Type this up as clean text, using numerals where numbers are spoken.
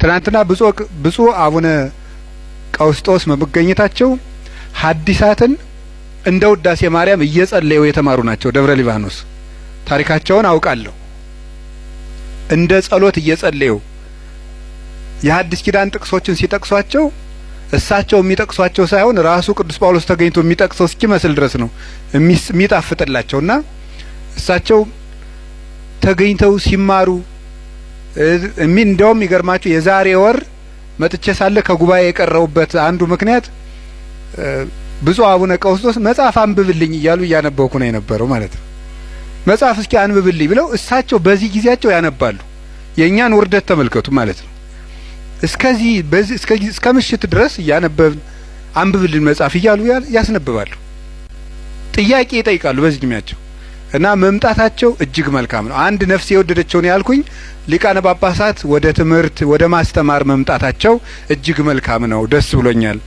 ትናንትና ብፁዕ አቡነ ቀውስጦስ መገኘታቸው ሐዲሳትን እንደ ውዳሴ ማርያም እየጸለዩ የተማሩ ናቸው። ደብረ ሊባኖስ ታሪካቸውን አውቃለሁ። እንደ ጸሎት እየጸለዩ የሐዲስ ኪዳን ጥቅሶችን ሲጠቅሷቸው እሳቸው የሚጠቅሷቸው ሳይሆን ራሱ ቅዱስ ጳውሎስ ተገኝቶ የሚጠቅሰው እስኪመስል ድረስ ነው የሚጣፍጥላቸውና እሳቸው ተገኝተው ሲማሩ እንደውም ይገርማችሁ የዛሬ ወር መጥቼ ሳለ ከጉባኤ የቀረውበት አንዱ ምክንያት ብፁዕ አቡነ ቀውስጦስ መጽሐፍ አንብብልኝ እያሉ እያነበብኩ ነው የነበረው ማለት ነው። መጽሐፍ እስኪ አንብብልኝ ብለው እሳቸው በዚህ ጊዜያቸው ያነባሉ። የእኛን ውርደት ተመልከቱ ማለት ነው። እስከ ምሽት ድረስ እያነበብን አንብብልን መጽሐፍ እያሉ ያስነብባሉ። ጥያቄ ይጠይቃሉ በዚህ እድሜያቸው እና መምጣታቸው እጅግ መልካም ነው። አንድ ነፍስ የወደደችውን ያልኩኝ ሊቃነ ጳጳሳት ወደ ትምህርት ወደ ማስተማር መምጣታቸው እጅግ መልካም ነው። ደስ ብሎኛል።